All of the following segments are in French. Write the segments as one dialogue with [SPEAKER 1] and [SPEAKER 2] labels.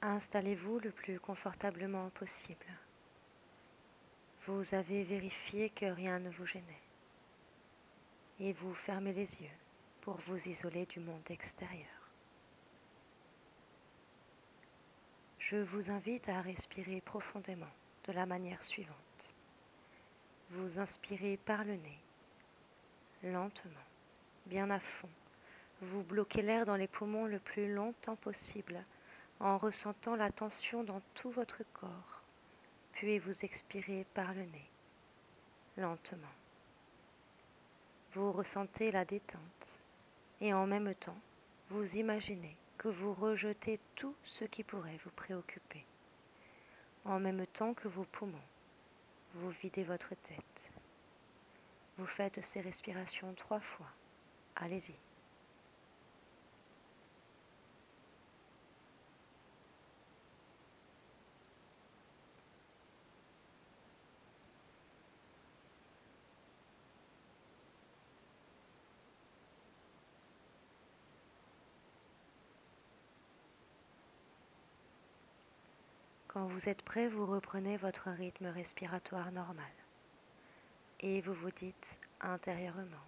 [SPEAKER 1] Installez-vous le plus confortablement possible. Vous avez vérifié que rien ne vous gênait et vous fermez les yeux pour vous isoler du monde extérieur. Je vous invite à respirer profondément de la manière suivante. Vous inspirez par le nez, lentement, bien à fond. Vous bloquez l'air dans les poumons le plus longtemps possible en ressentant la tension dans tout votre corps. Puis vous expirez par le nez, lentement. Vous ressentez la détente et en même temps, vous imaginez que vous rejetez tout ce qui pourrait vous préoccuper. En même temps que vos poumons, vous videz votre tête. Vous faites ces respirations 3 fois. Allez-y. Quand vous êtes prêt, vous reprenez votre rythme respiratoire normal et vous vous dites intérieurement,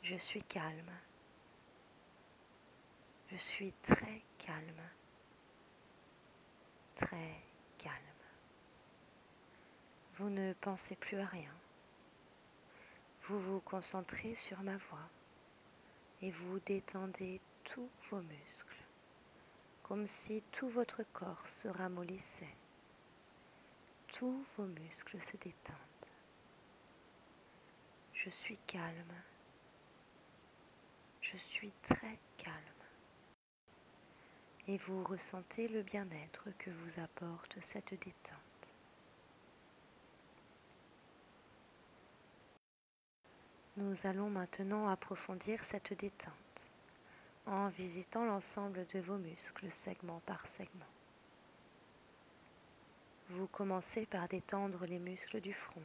[SPEAKER 1] je suis calme, je suis très calme, très calme. Vous ne pensez plus à rien, vous vous concentrez sur ma voix et vous détendez tous vos muscles, comme si tout votre corps se ramollissait. Tous vos muscles se détendent. Je suis calme. Je suis très calme. Et vous ressentez le bien-être que vous apporte cette détente. Nous allons maintenant approfondir cette détente en visitant l'ensemble de vos muscles segment par segment. Vous commencez par détendre les muscles du front,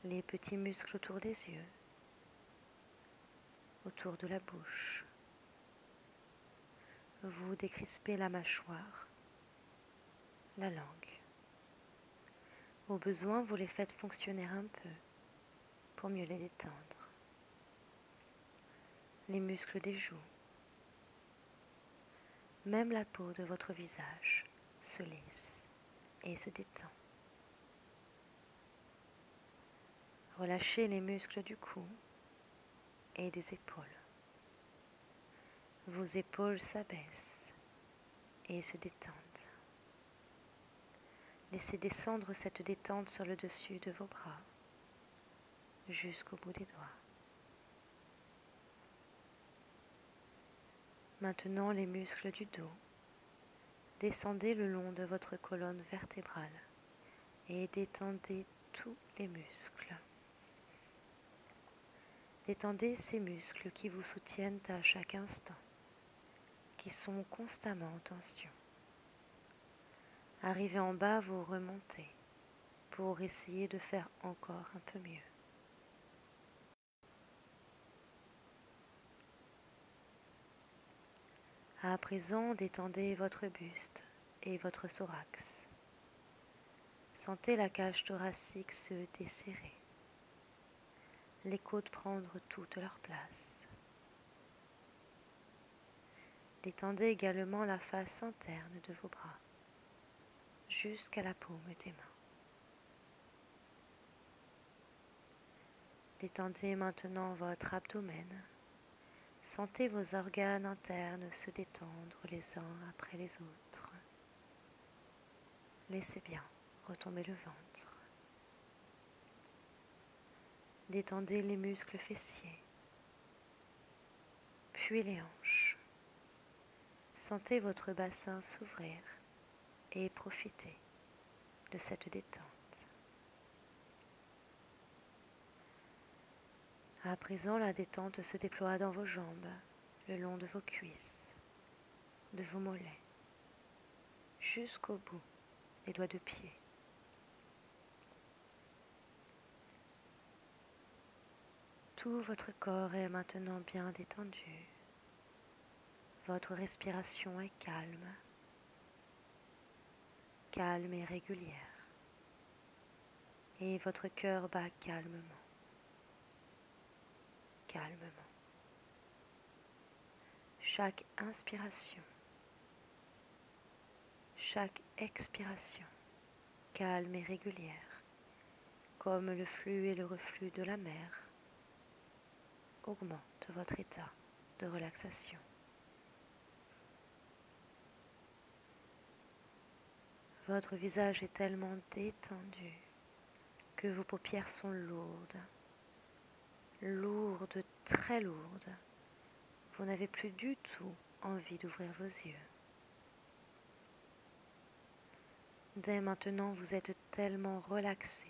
[SPEAKER 1] les petits muscles autour des yeux, autour de la bouche. Vous décrispez la mâchoire, la langue. Au besoin, vous les faites fonctionner un peu pour mieux les détendre. Les muscles des joues, même la peau de votre visage se lisse et se détend. Relâchez les muscles du cou et des épaules. Vos épaules s'abaissent et se détendent. Laissez descendre cette détente sur le dessus de vos bras, jusqu'au bout des doigts. Maintenant, les muscles du dos. Descendez le long de votre colonne vertébrale et détendez tous les muscles. Détendez ces muscles qui vous soutiennent à chaque instant, qui sont constamment en tension. Arrivé en bas, vous remontez pour essayer de faire encore un peu mieux. À présent, détendez votre buste et votre thorax. Sentez la cage thoracique se desserrer, les côtes prendre toute leur place. Détendez également la face interne de vos bras, jusqu'à la paume des mains. Détendez maintenant votre abdomen. Sentez vos organes internes se détendre les uns après les autres. Laissez bien retomber le ventre. Détendez les muscles fessiers, puis les hanches. Sentez votre bassin s'ouvrir et profitez de cette détente. À présent, la détente se déploie dans vos jambes, le long de vos cuisses, de vos mollets, jusqu'au bout des doigts de pied. Tout votre corps est maintenant bien détendu. Votre respiration est calme et régulière, et votre cœur bat calmement. Chaque inspiration, chaque expiration, calme et régulière, comme le flux et le reflux de la mer, augmente votre état de relaxation. Votre visage est tellement détendu que vos paupières sont lourdes, très lourdes. Vous n'avez plus du tout envie d'ouvrir vos yeux. Dès maintenant, vous êtes tellement relaxé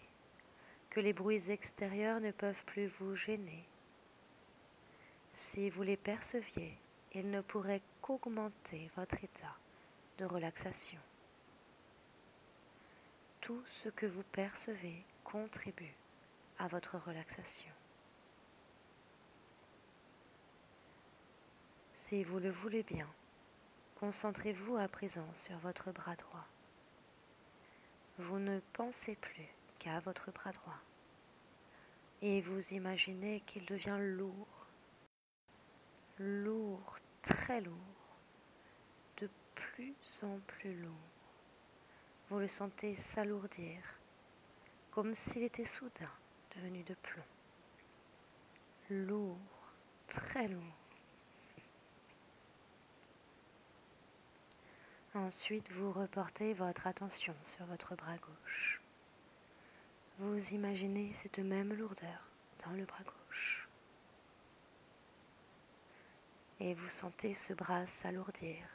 [SPEAKER 1] que les bruits extérieurs ne peuvent plus vous gêner. Si vous les perceviez, ils ne pourraient qu'augmenter votre état de relaxation. Tout ce que vous percevez contribue à votre relaxation. Si vous le voulez bien, concentrez-vous à présent sur votre bras droit. Vous ne pensez plus qu'à votre bras droit et vous imaginez qu'il devient lourd, très lourd, de plus en plus lourd. Vous le sentez s'alourdir, comme s'il était soudain devenu de plomb. Lourd, très lourd. Ensuite, vous reportez votre attention sur votre bras gauche. Vous imaginez cette même lourdeur dans le bras gauche. Et vous sentez ce bras s'alourdir.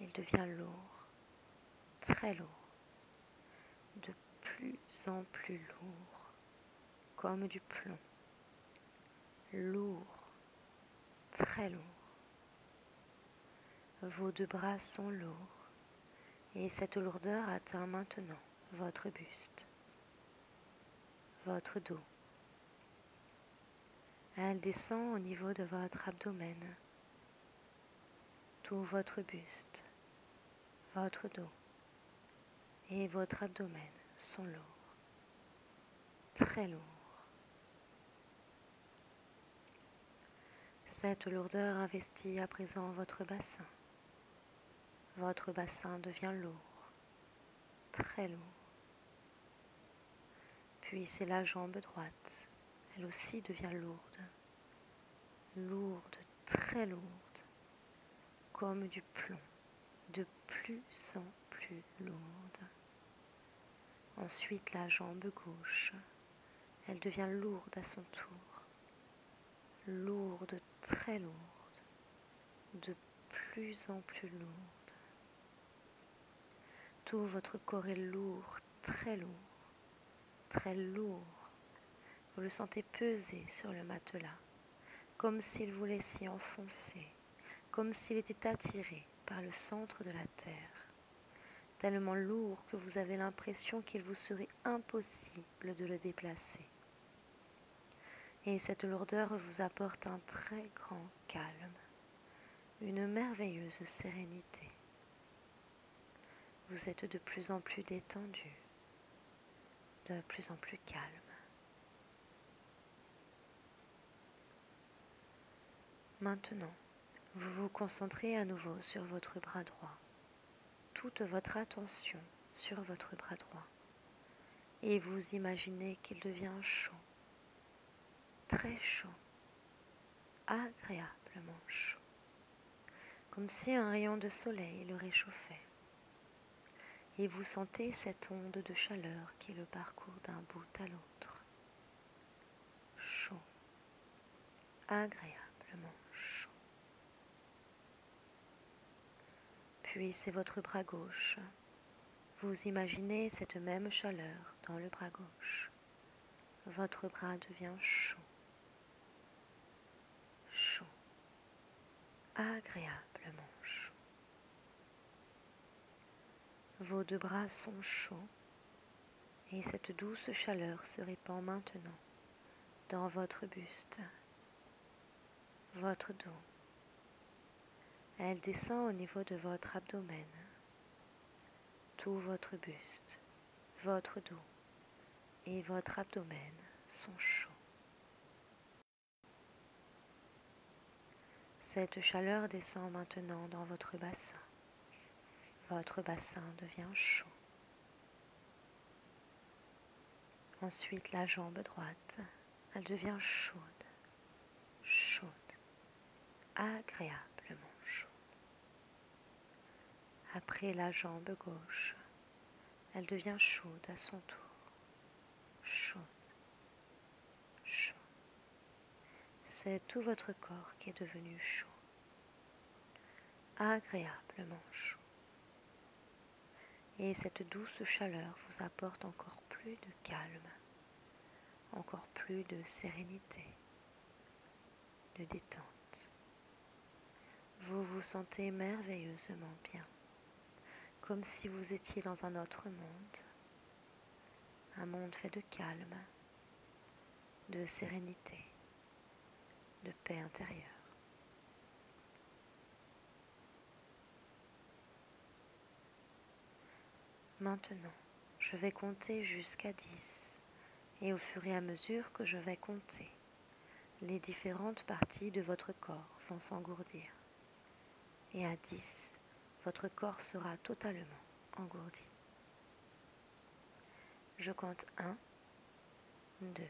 [SPEAKER 1] Il devient lourd, très lourd, de plus en plus lourd, comme du plomb. Lourd, très lourd. Vos deux bras sont lourds et cette lourdeur atteint maintenant votre buste, votre dos. Elle descend au niveau de votre abdomen, tout votre buste, votre dos et votre abdomen sont lourds, très lourds. Cette lourdeur investit à présent votre bassin. Votre bassin devient lourd, très lourd. Puis c'est la jambe droite, elle aussi devient lourde, très lourde, comme du plomb, de plus en plus lourde. Ensuite la jambe gauche, elle devient lourde à son tour, lourde, très lourde, de plus en plus lourde. Tout votre corps est lourd, très lourd, très lourd. Vous le sentez peser sur le matelas, comme s'il voulait s'y enfoncer, comme s'il était attiré par le centre de la terre, tellement lourd que vous avez l'impression qu'il vous serait impossible de le déplacer. Et cette lourdeur vous apporte un très grand calme, une merveilleuse sérénité. Vous êtes de plus en plus détendu, de plus en plus calme. Maintenant, vous vous concentrez à nouveau sur votre bras droit, toute votre attention sur votre bras droit, et vous imaginez qu'il devient chaud, très chaud, agréablement chaud, comme si un rayon de soleil le réchauffait. Et vous sentez cette onde de chaleur qui le parcourt d'un bout à l'autre. Chaud, agréablement chaud. Puis c'est votre bras gauche. Vous imaginez cette même chaleur dans le bras gauche. Votre bras devient chaud, agréablement chaud. Vos deux bras sont chauds et cette douce chaleur se répand maintenant dans votre buste, votre dos, Elle descend au niveau de votre abdomen. Tout votre buste, votre dos et votre abdomen sont chauds. Cette chaleur descend maintenant dans votre bassin. Votre bassin devient chaud. Ensuite, la jambe droite, elle devient chaude, chaude, agréablement chaude. Après, la jambe gauche, elle devient chaude à son tour, chaude, chaude. C'est tout votre corps qui est devenu chaud, agréablement chaud. Et cette douce chaleur vous apporte encore plus de calme, encore plus de sérénité, de détente. Vous vous sentez merveilleusement bien, comme si vous étiez dans un autre monde, un monde fait de calme, de sérénité, de paix intérieure. Maintenant, je vais compter jusqu'à 10 et au fur et à mesure que je vais compter, les différentes parties de votre corps vont s'engourdir. Et à 10, votre corps sera totalement engourdi. Je compte 1, 2.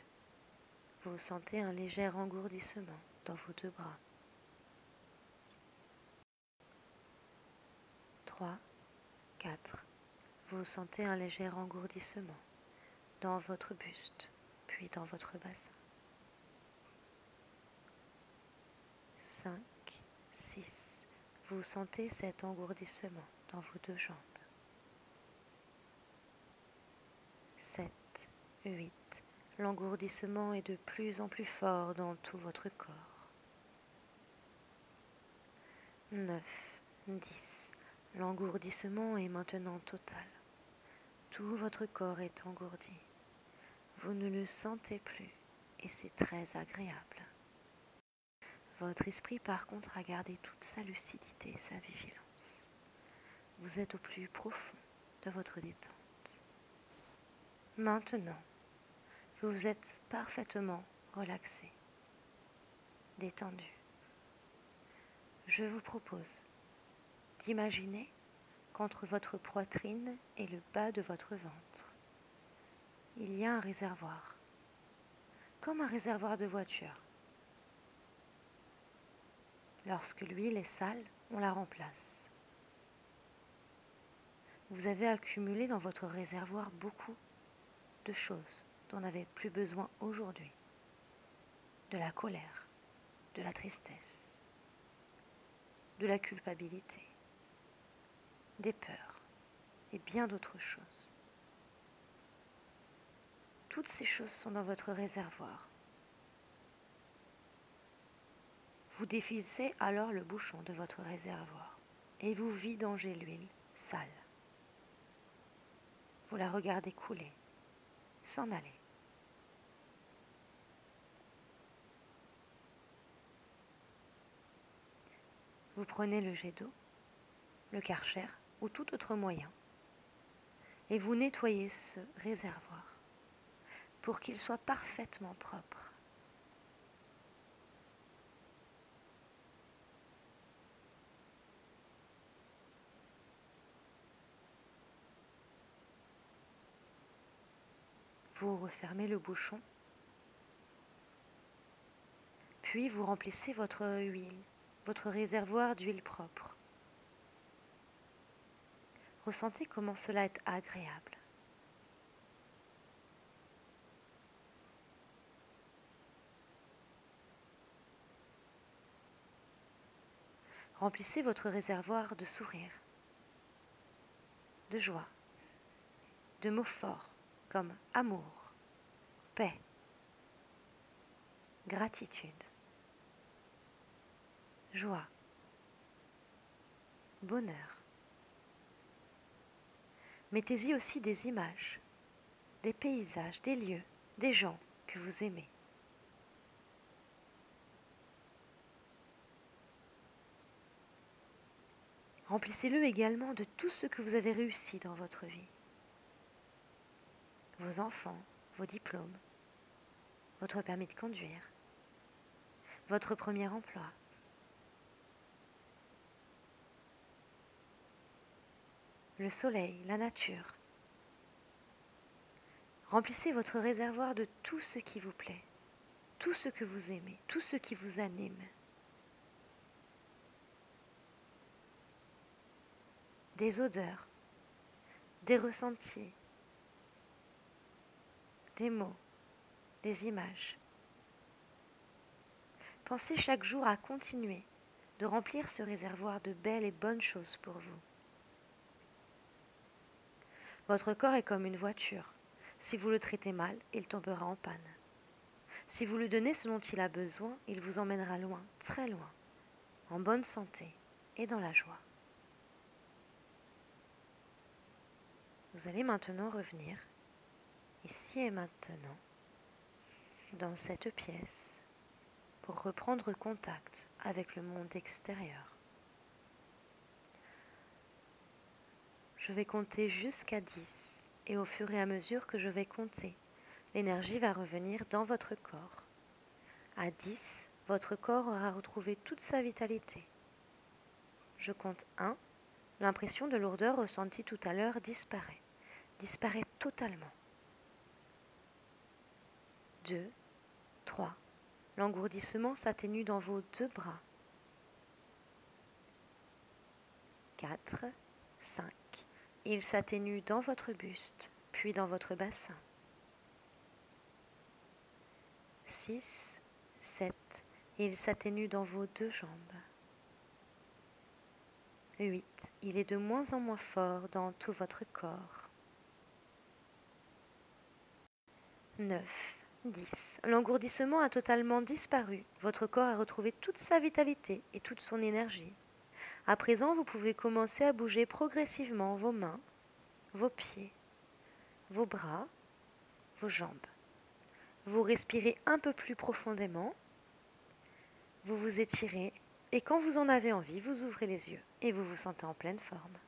[SPEAKER 1] Vous sentez un léger engourdissement dans vos deux bras. 3, 4. Vous sentez un léger engourdissement dans votre buste, puis dans votre bassin. 5, 6. Vous sentez cet engourdissement dans vos deux jambes. 7, 8. L'engourdissement est de plus en plus fort dans tout votre corps. 9, 10. L'engourdissement est maintenant total. Tout votre corps est engourdi. Vous ne le sentez plus et c'est très agréable. Votre esprit, par contre, a gardé toute sa lucidité et sa vigilance. Vous êtes au plus profond de votre détente. Maintenant que vous êtes parfaitement relaxé, détendu, je vous propose d'imaginer qu'entre votre poitrine et le bas de votre ventre, il y a un réservoir, comme un réservoir de voiture. Lorsque l'huile est sale, on la remplace. Vous avez accumulé dans votre réservoir beaucoup de choses dont on n'avait plus besoin aujourd'hui. De la colère, de la tristesse, de la culpabilité, des peurs et bien d'autres choses. Toutes ces choses sont dans votre réservoir. Vous dévissez alors le bouchon de votre réservoir et vous vidangez l'huile sale. Vous la regardez couler, s'en aller. Vous prenez le jet d'eau, le Karcher ou tout autre moyen et vous nettoyez ce réservoir pour qu'il soit parfaitement propre. Vous refermez le bouchon, puis vous remplissez votre huile, votre réservoir d'huile propre. Ressentez comment cela est agréable. Remplissez votre réservoir de sourires, de joie, de mots forts comme amour, paix, gratitude, joie, bonheur. Mettez-y aussi des images, des paysages, des lieux, des gens que vous aimez. Remplissez-le également de tout ce que vous avez réussi dans votre vie. Vos enfants, vos diplômes, votre permis de conduire, votre premier emploi. Le soleil, la nature. Remplissez votre réservoir de tout ce qui vous plaît, tout ce que vous aimez, tout ce qui vous anime. Des odeurs, des ressentis, des mots, des images. Pensez chaque jour à continuer de remplir ce réservoir de belles et bonnes choses pour vous. Votre corps est comme une voiture. Si vous le traitez mal, il tombera en panne. Si vous lui donnez ce dont il a besoin, il vous emmènera loin, très loin, en bonne santé et dans la joie. Vous allez maintenant revenir, ici et maintenant, dans cette pièce, pour reprendre contact avec le monde extérieur. Je vais compter jusqu'à 10 et au fur et à mesure que je vais compter, l'énergie va revenir dans votre corps. À 10, votre corps aura retrouvé toute sa vitalité. Je compte 1, l'impression de lourdeur ressentie tout à l'heure disparaît totalement. 2, 3, l'engourdissement s'atténue dans vos 2 bras. 4, 5, il s'atténue dans votre buste, puis dans votre bassin. 6, 7, il s'atténue dans vos 2 jambes. 8, il est de moins en moins fort dans tout votre corps. 9, 10, l'engourdissement a totalement disparu. Votre corps a retrouvé toute sa vitalité et toute son énergie. À présent, vous pouvez commencer à bouger progressivement vos mains, vos pieds, vos bras, vos jambes. Vous respirez un peu plus profondément, vous vous étirez et quand vous en avez envie, vous ouvrez les yeux et vous vous sentez en pleine forme.